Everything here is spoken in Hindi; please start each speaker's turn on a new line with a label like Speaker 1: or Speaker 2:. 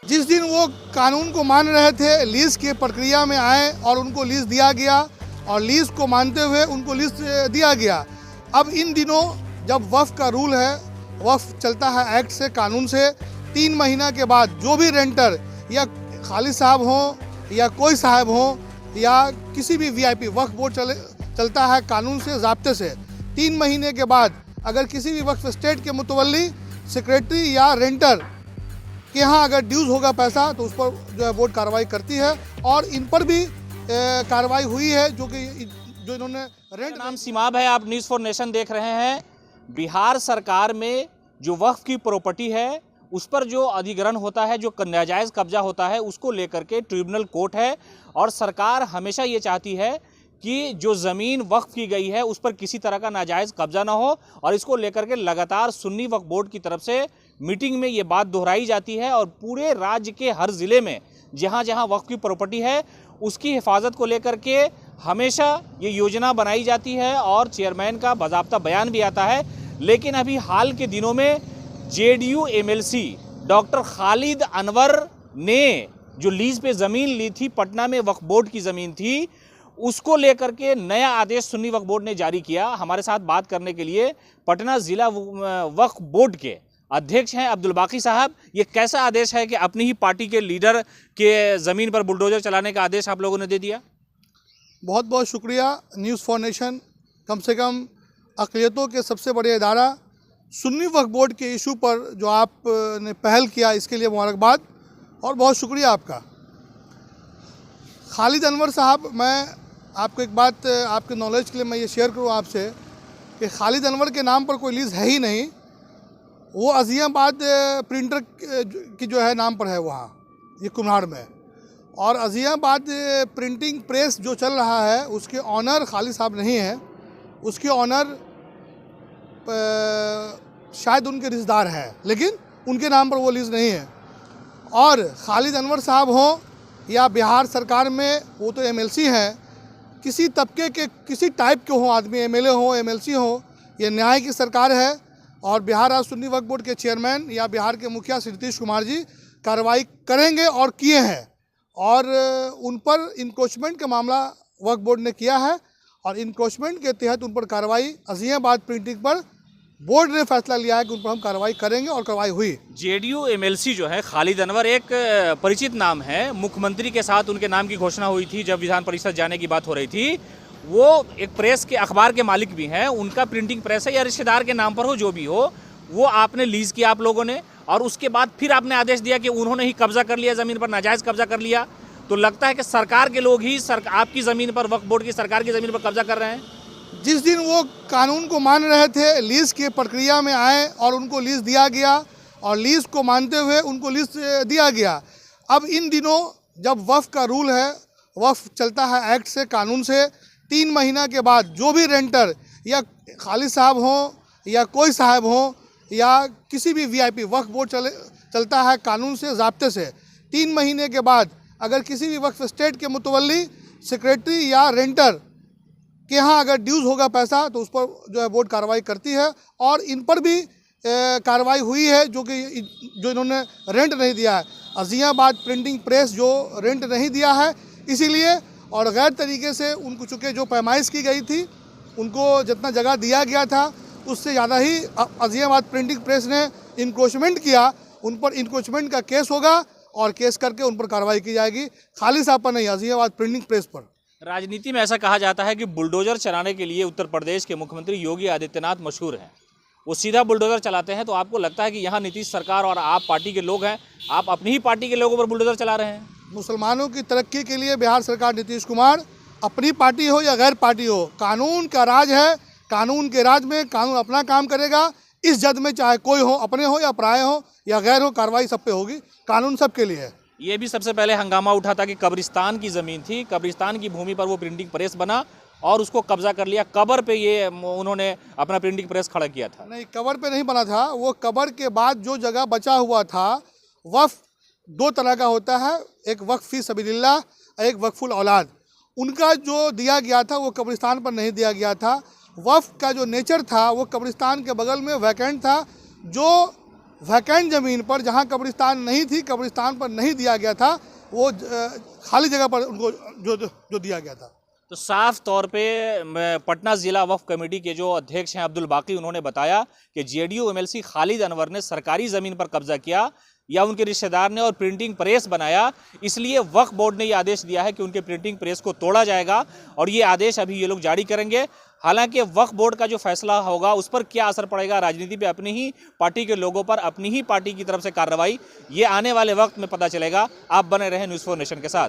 Speaker 1: जिस दिन वो कानून को मान रहे थे, लीज की प्रक्रिया में आए और उनको लीज दिया गया और लीज को मानते हुए उनको लीज दिया गया। अब इन दिनों जब वक्फ का रूल है, वक्फ चलता है एक्ट से, कानून से, 3 महीना के बाद जो भी रेंटर या खालिद साहब हों या कोई साहब हों या किसी भी वीआईपी, वक्फ बोर्ड चलता है कानून से, ज़ाब्ते से, 3 महीने के बाद अगर किसी भी वक्फ स्टेट के मुतवल्ली, सेक्रेटरी या रेंटर के यहाँ अगर ड्यूज़ होगा पैसा तो उस पर जो है बोर्ड कार्रवाई करती है और इन पर भी कार्रवाई हुई है जो इन्होंने रेंट।
Speaker 2: नाम सिमाब है, आप न्यूज़ फॉर नेशन देख रहे हैं। बिहार सरकार में जो वक्फ की प्रॉपर्टी है उस पर जो अधिग्रहण होता है, जो नाजायज़ कब्जा होता है, उसको लेकर के ट्रिब्यूनल कोर्ट है और सरकार हमेशा ये चाहती है कि जो ज़मीन वक्फ की गई है उस पर किसी तरह का नाजायज़ कब्जा ना हो और इसको लेकर के लगातार सुन्नी वक्फ बोर्ड की तरफ से मीटिंग में ये बात दोहराई जाती है और पूरे राज्य के हर ज़िले में जहाँ जहाँ वक्फ की प्रॉपर्टी है उसकी हिफाजत को लेकर के हमेशा ये योजना बनाई जाती है और चेयरमैन का बाज़ाब्ता बयान भी आता है। लेकिन अभी हाल के दिनों में JDU MLC doctor Khalid Anwar ने जो लीज पे ज़मीन ली थी, पटना में वक्फ बोर्ड की ज़मीन थी, उसको लेकर के नया आदेश सुन्नी वक्फ बोर्ड ने जारी किया। हमारे साथ बात करने के लिए पटना ज़िला वक्फ बोर्ड के अध्यक्ष हैं अब्दुल बाकी साहब। ये कैसा आदेश है कि अपनी ही पार्टी के लीडर के ज़मीन पर बुलडोजर चलाने का आदेश आप लोगों ने दे दिया?
Speaker 1: बहुत बहुत शुक्रिया न्यूज़ फॉर नेशन। कम से कम अक़लियतों के सबसे बड़े इदारा सुन्नी वक्फ बोर्ड के इशू पर जो आपने पहल किया, इसके लिए मुबारकबाद और बहुत शुक्रिया आपका। खालिद अनवर साहब, मैं आपको एक बात आपके नॉलेज के लिए मैं ये शेयर करूँ आपसे कि खालिद अनवर के नाम पर कोई लीज़ है ही नहीं। वो अज़ियाबाद प्रिंटर की जो है नाम पर है वहाँ, ये कुम्हाड़ में, और अज़ियाबाद प्रिंटिंग प्रेस जो चल रहा है उसके ऑनर खालिद साहब नहीं है, उसके ऑनर शायद उनके रिश्तेदार हैं, लेकिन उनके नाम पर वो लीज़ नहीं है। और खालिद अनवर साहब हों या बिहार सरकार में, वो तो एमएलसी हैं, किसी तबके के किसी टाइप के हों आदमी, एमएलए हों, एमएलसी हों, ये न्याय की सरकार है और बिहार राज्य सुन्नी वक्फ बोर्ड के चेयरमैन या बिहार के मुखिया श्री नीतीश कुमार जी कार्रवाई करेंगे और किए हैं और उन पर इंक्रोचमेंट का मामला वक्फ बोर्ड ने किया है और इंक्रोचमेंट के तहत उन पर कार्रवाई अज़ियाबाद प्रिंटिंग पर बोर्ड ने फैसला लिया है कि उन पर हम कार्रवाई करेंगे और कार्रवाई हुई।
Speaker 2: जेडीयू एमएलसी जो है खालिद अनवर एक परिचित नाम है, मुख्यमंत्री के साथ उनके नाम की घोषणा हुई थी जब विधान परिषद जाने की बात हो रही थी। वो एक प्रेस के अखबार के मालिक भी हैं, उनका प्रिंटिंग प्रेस है या रिश्तेदार के नाम पर हो, जो भी हो, वो आपने लीज़ किया आप लोगों ने और उसके बाद फिर आपने आदेश दिया कि उन्होंने ही कब्जा कर लिया, ज़मीन पर नाजायज़ कब्जा कर लिया। तो लगता है कि सरकार के लोग ही आपकी ज़मीन पर, वक्फ बोर्ड की सरकार की ज़मीन पर कब्जा कर रहे हैं।
Speaker 1: जिस दिन वो कानून को मान रहे थे, लीज़ की प्रक्रिया में आए और उनको लीज़ दिया गया और लीज़ को मानते हुए उनको लीज़ दिया गया। अब इन दिनों जब वक्फ का रूल है, वक्फ चलता है एक्ट से, कानून से, 3 महीना के बाद जो भी रेंटर या खालिद साहब हों या कोई साहब हों या किसी भी वीआईपी, वक्फ बोर्ड चलता है कानून से, ज़ाब्ते से, 3 महीने के बाद अगर किसी भी वक्फ स्टेट के मुतवल्ली, सेक्रेटरी या रेंटर के यहाँ अगर ड्यूज़ होगा पैसा तो उस पर जो है बोर्ड कार्रवाई करती है और इन पर भी कार्रवाई हुई है जो इन्होंने रेंट नहीं दिया है। अज़ियाबाद प्रिंटिंग प्रेस जो रेंट नहीं दिया है इसीलिए, और गैर तरीके से उनको चूँकि जो पैमाइश की गई थी, उनको जितना जगह दिया गया था उससे ज़्यादा ही अज़ियाबाद प्रिंटिंग प्रेस ने इंक्रोचमेंट किया, उन पर इंक्रोचमेंट का केस होगा और केस करके उन पर कार्रवाई की जाएगी। खालिद साहब पर नहीं, अज़ियाबाद प्रिंटिंग प्रेस पर।
Speaker 2: राजनीति में ऐसा कहा जाता है कि बुलडोजर चलाने के लिए उत्तर प्रदेश के मुख्यमंत्री योगी आदित्यनाथ मशहूर हैं। वो सीधा बुलडोजर चलाते हैं, तो आपको लगता है कि यहाँ नीतीश सरकार और आप पार्टी के लोग हैं, आप अपनी ही पार्टी के लोगों पर बुलडोजर चला रहे हैं?
Speaker 1: मुसलमानों की तरक्की के लिए बिहार सरकार, नीतीश कुमार, अपनी पार्टी हो या गैर पार्टी हो, कानून का राज है, कानून के राज में कानून अपना काम करेगा। इस जद में चाहे कोई हो, अपने हो या पराये हो या गैर हो, कार्रवाई सब पे होगी, कानून सबके लिए है।
Speaker 2: ये भी सबसे पहले हंगामा उठा था कि कब्रिस्तान की ज़मीन थी, कब्रिस्तान की भूमि पर वो प्रिंटिंग प्रेस बना और उसको कब्जा कर लिया। कब्र पे ये उन्होंने अपना प्रिंटिंग प्रेस खड़ा किया था।
Speaker 1: नहीं, कब्र पे नहीं बना था, वो कब्र के बाद जो जगह बचा हुआ था, वक्फ 2 तरह का होता है, एक वक्फ फी सबीलिल्लाह, एक वक्फुल औलाद। उनका जो दिया गया था वो कब्रिस्तान पर नहीं दिया गया था। वक्फ का जो नेचर था वो कब्रिस्तान के बगल में वैकेंट था, जो वैकेंट ज़मीन पर, जहाँ कब्रिस्तान नहीं थी, कब्रिस्तान पर नहीं दिया गया था, वो खाली जगह पर उनको जो दिया गया था।
Speaker 2: तो साफ तौर पे पटना जिला वक्फ कमेटी के जो अध्यक्ष हैं अब्दुल बाकी, उन्होंने बताया कि जेडीयू एमएलसी खालिद अनवर ने सरकारी ज़मीन पर कब्जा किया या उनके रिश्तेदार ने और प्रिंटिंग प्रेस बनाया, इसलिए वक्फ बोर्ड ने ये आदेश दिया है कि उनके प्रिंटिंग प्रेस को तोड़ा जाएगा और ये आदेश अभी ये लोग जारी करेंगे। हालांकि वक्फ बोर्ड का जो फैसला होगा उस पर क्या असर पड़ेगा राजनीति पे, अपनी ही पार्टी के लोगों पर, अपनी ही पार्टी की तरफ से कार्रवाई, ये आने वाले वक्त में पता चलेगा। आप बने रहें न्यूज़ 4 नेशन के साथ।